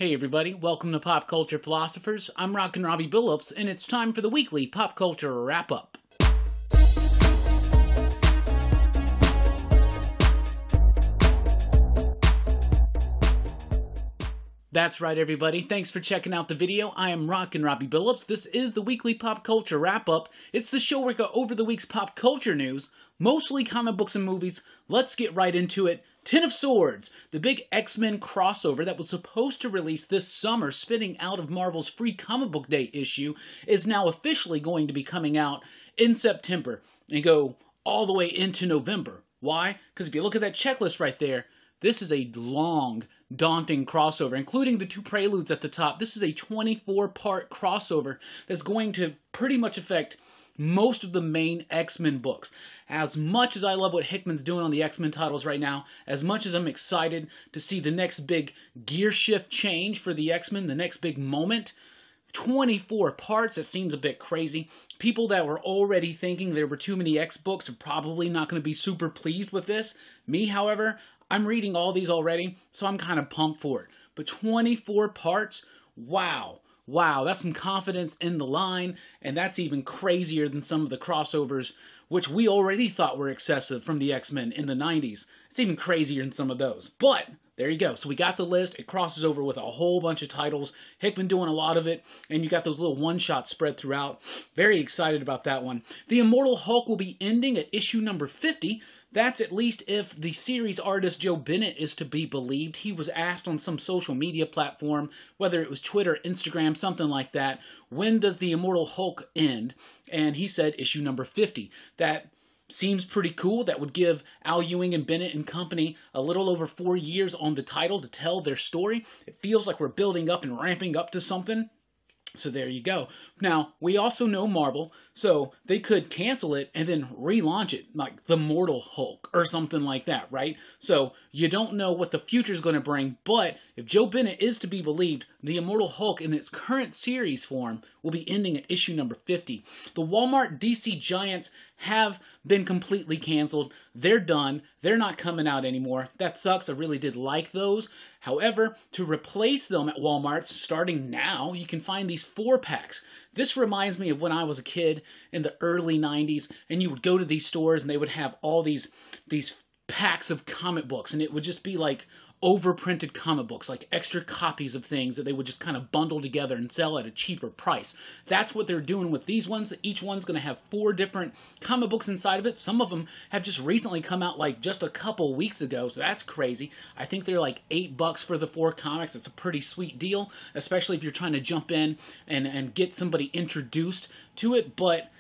Hey everybody, welcome to Pop Culture Philosophers. I'm Rockin Robbie Billups, and it's time for the weekly pop culture wrap-up. That's right everybody, thanks for checking out the video. I am Rockin Robbie Billups. This is the weekly pop culture wrap-up. It's the show where we go over the week's pop culture news, mostly comic books and movies. Let's get right into it. Ten of Swords, the big X-Men crossover that was supposed to release this summer, spinning out of Marvel's Free Comic Book Day issue, is now officially going to be coming out in September and go all the way into November. Why? Because if you look at that checklist right there, this is a long, daunting crossover, including the two preludes at the top. This is a 24-part crossover that's going to pretty much affect most of the main X-Men books. As much as I love what Hickman's doing on the X-Men titles right now, as much as I'm excited to see the next big gear shift change for the X-Men, the next big moment, 24 parts, it seems a bit crazy. People that were already thinking there were too many X books are probably not going to be super pleased with this. Me, however, I'm reading all these already, so I'm kind of pumped for it. But 24 parts, wow. Wow, that's some confidence in the line, and that's even crazier than some of the crossovers, which we already thought were excessive from the X-Men in the 90s. It's even crazier than some of those. But there you go. So we got the list. It crosses over with a whole bunch of titles. Hickman doing a lot of it, and you got those little one-shots spread throughout. Very excited about that one. The Immortal Hulk will be ending at issue number 50. That's at least if the series artist Joe Bennett is to be believed. He was asked on some social media platform, whether it was Twitter, Instagram, something like that, when does the Immortal Hulk end? And he said issue number 50. That seems pretty cool. That would give Al Ewing and Bennett and company a little over 4 years on the title to tell their story. It feels like we're building up and ramping up to something. So there you go. Now, we also know Marvel, so they could cancel it and then relaunch it, like The Mortal Hulk or something like that, right? So you don't know what the future is going to bring, but if Joe Bennett is to be believed, the Immortal Hulk in its current series form will be ending at issue number 50. The Walmart DC Giants have been completely canceled. They're done. They're not coming out anymore. That sucks. I really did like those. However, to replace them at Walmart, starting now, you can find these 4-packs. This reminds me of when I was a kid in the early 90s, and you would go to these stores and they would have all these packs of comic books, and it would just be like overprinted comic books, like extra copies of things that they would just kind of bundle together and sell at a cheaper price. That's what they're doing with these ones. Each one's going to have 4 different comic books inside of it. Some of them have just recently come out like just a couple weeks ago, so that's crazy. I think they're like $8 for the 4 comics. It's a pretty sweet deal, especially if you're trying to jump in and get somebody introduced to it, but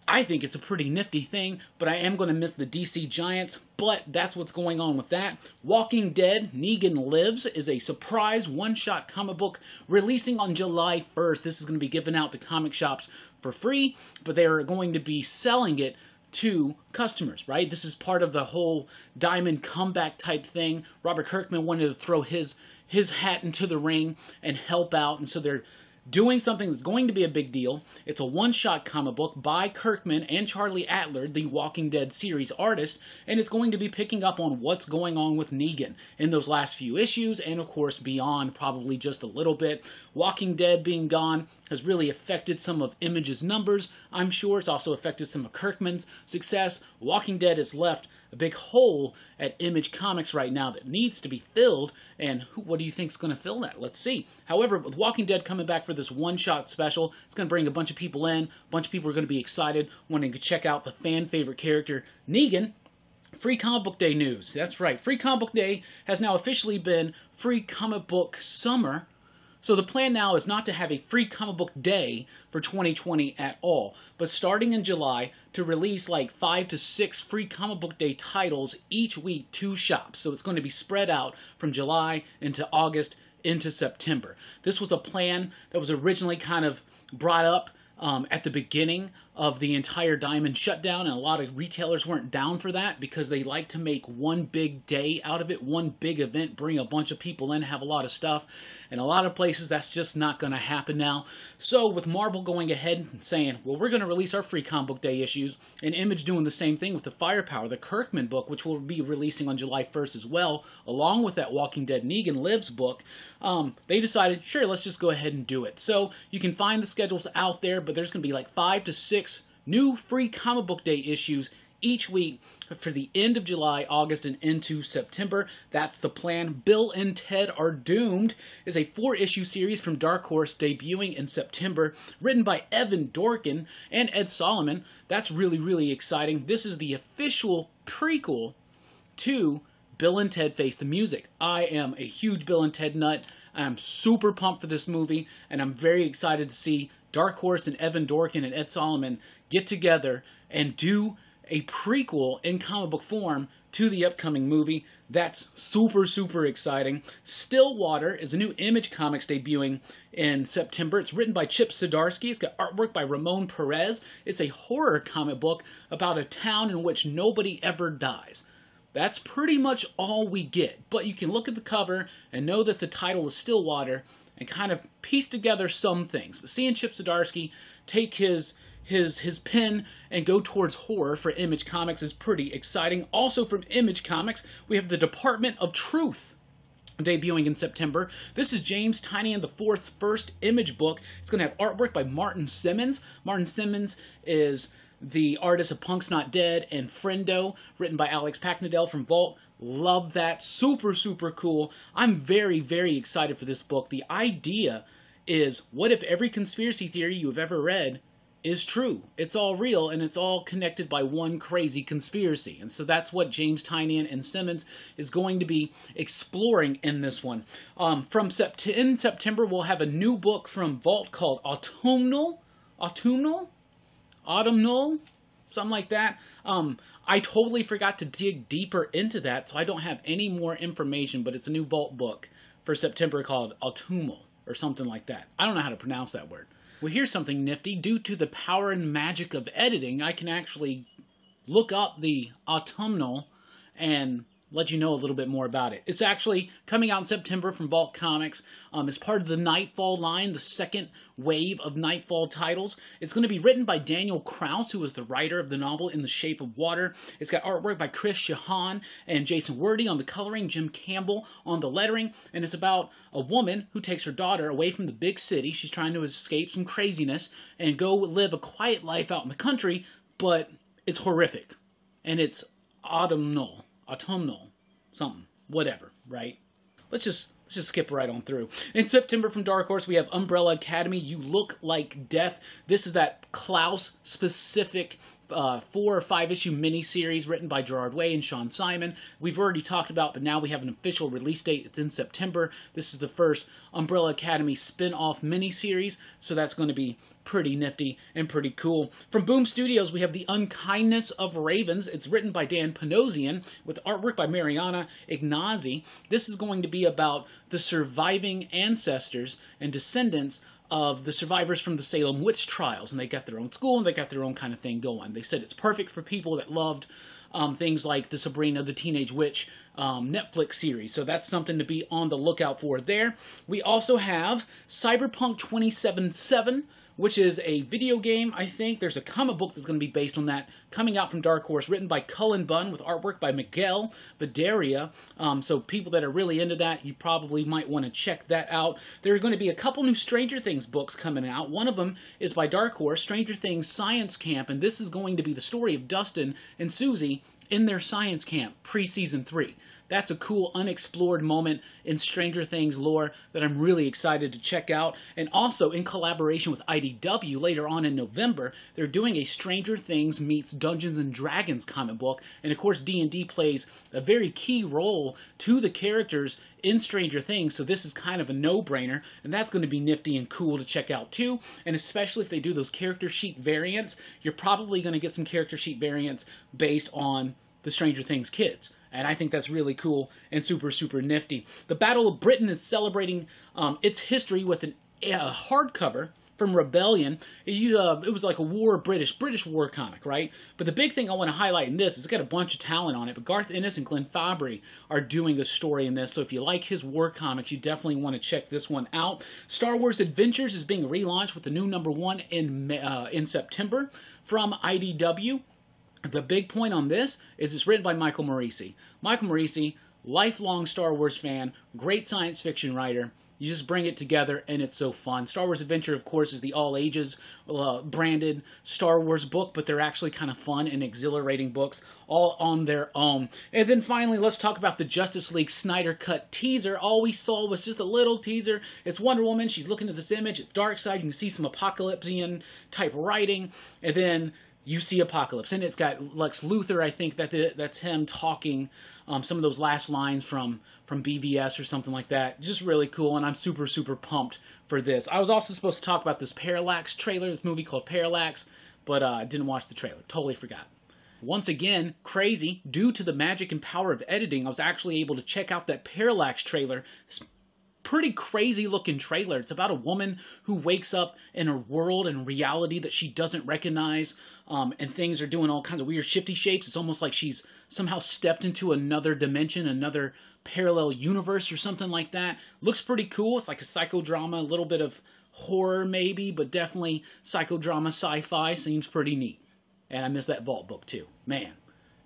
I think it's a pretty nifty thing, but I am going to miss the DC Giants, but that's what's going on with that. Walking Dead, Negan Lives is a surprise one-shot comic book releasing on July 1st. This is going to be given out to comic shops for free, but they are going to be selling it to customers, right? This is part of the whole Diamond comeback type thing. Robert Kirkman wanted to throw his hat into the ring and help out, and so they're doing something that's going to be a big deal. It's a one-shot comic book by Kirkman and Charlie Adler, the Walking Dead series artist, and it's going to be picking up on what's going on with Negan in those last few issues, and of course beyond, probably just a little bit. Walking Dead being gone has really affected some of Image's numbers. I'm sure it's also affected some of Kirkman's success. Walking Dead has left a big hole at Image Comics right now that needs to be filled, and what do you think is going to fill that? Let's see. However, with Walking Dead coming back for this one-shot special, it's going to bring a bunch of people in. A bunch of people are going to be excited, wanting to check out the fan-favorite character, Negan. Free Comic Book Day news. That's right. Free Comic Book Day has now officially been Free Comic Book Summer. So the plan now is not to have a free comic book day for 2020 at all, but starting in July to release like 5 to 6 free comic book day titles each week to shops. So it's going to be spread out from July into August into September. This was a plan that was originally kind of brought up at the beginning of the entire diamond shutdown, and a lot of retailers weren't down for that because they like to make one big day out of it, one big event, bring a bunch of people in, have a lot of stuff. And a lot of places, that's just not going to happen now. So with Marvel going ahead and saying, well, we're going to release our free comic book day issues, and Image doing the same thing with the Firepower, the Kirkman book, which we'll be releasing on July 1st as well, along with that Walking Dead Negan Lives book, they decided, sure, let's just go ahead and do it. So you can find the schedules out there, but there's going to be like 5 to 6 new free comic book day issues each week for the end of July, August, and into September. That's the plan. Bill and Ted Are Doomed is a 4-issue series from Dark Horse debuting in September, written by Evan Dorkin and Ed Solomon. That's really, really exciting. This is the official prequel to Bill and Ted Face the Music. I am a huge Bill and Ted nut. I'm super pumped for this movie, and I'm very excited to see Dark Horse and Evan Dorkin and Ed Solomon get together and do a prequel in comic book form to the upcoming movie. That's super, super exciting. Stillwater is a new Image Comics debuting in September. It's written by Chip Zdarsky. It's got artwork by Ramon Perez. It's a horror comic book about a town in which nobody ever dies. That's pretty much all we get. But you can look at the cover and know that the title is Stillwater and kind of piece together some things. But seeing Chip Zdarsky take his pen and go towards horror for Image Comics is pretty exciting. Also from Image Comics, we have the Department of Truth debuting in September. This is James Tynion IV's first Image book. It's going to have artwork by Martin Simmons. Martin Simmons is the artist of Punk's Not Dead and Friendo, written by Alex Packnadel from Vault. Love that. Super, super cool. I'm very, very excited for this book. The idea is, what if every conspiracy theory you have ever read is true? It's all real, and it's all connected by one crazy conspiracy. And so that's what James Tynion and Simmons is going to be exploring in this one. In September, we'll have a new book from Vault called Autumnal, something like that. I totally forgot to dig deeper into that, so I don't have any more information, but it's a new Vault book for September called Autumnal, or something like that. I don't know how to pronounce that word. Well, here's something nifty. Due to the power and magic of editing, I can actually look up the Autumnal and let you know a little bit more about it. It's actually coming out in September from Vault Comics. It's part of the Nightfall line, the second wave of Nightfall titles. It's going to be written by Daniel Kraus, who was the writer of the novel In the Shape of Water. It's got artwork by Chris Shahan and Jason Wordy on the coloring, Jim Campbell on the lettering, and it's about a woman who takes her daughter away from the big city. She's trying to escape some craziness and go live a quiet life out in the country, but it's horrific. And it's autumnal, something, whatever, right? Let's just skip right on through. In September from Dark Horse, we have Umbrella Academy, You Look Like Death. This is that Klaus-specific 4 or 5 issue miniseries written by Gerard Way and Sean Simon. We've already talked about, but now we have an official release date. It's in September. This is the first Umbrella Academy spin-off miniseries, so that's going to be pretty nifty and pretty cool. From Boom Studios, we have The Unkindness of Ravens. It's written by Dan Panosian with artwork by Mariana Ignazi. This is going to be about the surviving ancestors and descendants of the survivors from the Salem witch trials, and they got their own school and they got their own kind of thing going. They said it's perfect for people that loved things like the Sabrina the Teenage Witch Netflix series, so that's something to be on the lookout for there. We also have Cyberpunk 2077, which is a video game, I think. There's a comic book that's going to be based on that, coming out from Dark Horse, written by Cullen Bunn with artwork by Miguel Badaria. So people that are really into that, you probably might want to check that out. There are going to be a couple new Stranger Things books coming out. One of them is by Dark Horse, Stranger Things Science Camp, and this is going to be the story of Dustin and Susie in their science camp pre-season 3. That's a cool, unexplored moment in Stranger Things lore that I'm really excited to check out. And also, in collaboration with IDW, later on in November, they're doing a Stranger Things meets Dungeons & Dragons comic book. And of course, D&D plays a very key role to the characters in Stranger Things, so this is kind of a no-brainer, and that's going to be nifty and cool to check out too. And especially if they do those character sheet variants, you're probably going to get some character sheet variants based on the Stranger Things kids. And I think that's really cool and super, super nifty. The Battle of Britain is celebrating its history with a hardcover from Rebellion. It was like a British war comic, right? But the big thing I want to highlight in this is it's got a bunch of talent on it, but Garth Ennis and Glenn Fabry are doing a story in this, so if you like his war comics, you definitely want to check this one out. Star Wars Adventures is being relaunched with the new #1 in September from IDW. The big point on this is it's written by Michael Morisi. Michael Morisi, lifelong Star Wars fan, great science fiction writer. You just bring it together and it's so fun. Star Wars Adventure, of course, is the all-ages branded Star Wars book, but they're actually kind of fun and exhilarating books all on their own. And then finally, let's talk about the Justice League Snyder Cut teaser. All we saw was just a little teaser. It's Wonder Woman. She's looking at this image. It's Darkseid. You can see some Apocalypsean type writing. And then you see Apocalypse, and it's got Lex Luthor. I think that's him talking some of those last lines from BVS or something like that. Just really cool, and I'm super, super pumped for this. I was also supposed to talk about this Parallax trailer, this movie called Parallax, but I didn't watch the trailer. Totally forgot. Once again, crazy, due to the magic and power of editing, I was actually able to check out that Parallax trailer. Pretty crazy looking trailer. It's about a woman who wakes up in a world and reality that she doesn't recognize, and things are doing all kinds of weird shifty shapes. It's almost like she's somehow stepped into another dimension, another parallel universe or something like that. Looks pretty cool. It's like a psychodrama, a little bit of horror maybe, but definitely psychodrama sci-fi. Seems pretty neat. And I missed that Vault book too. Man.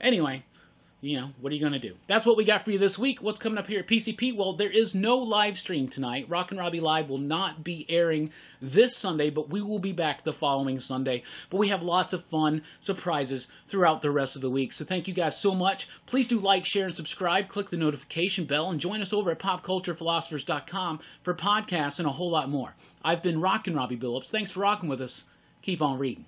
Anyway, you know, what are you going to do? That's what we got for you this week. What's coming up here at PCP? Well, there is no live stream tonight. Rockin Robbie Live will not be airing this Sunday, but we will be back the following Sunday. But we have lots of fun surprises throughout the rest of the week. So thank you guys so much. Please do like, share, and subscribe. Click the notification bell and join us over at popculturephilosophers.com for podcasts and a whole lot more. I've been Rockin Robbie Billups. Thanks for rocking with us. Keep on reading.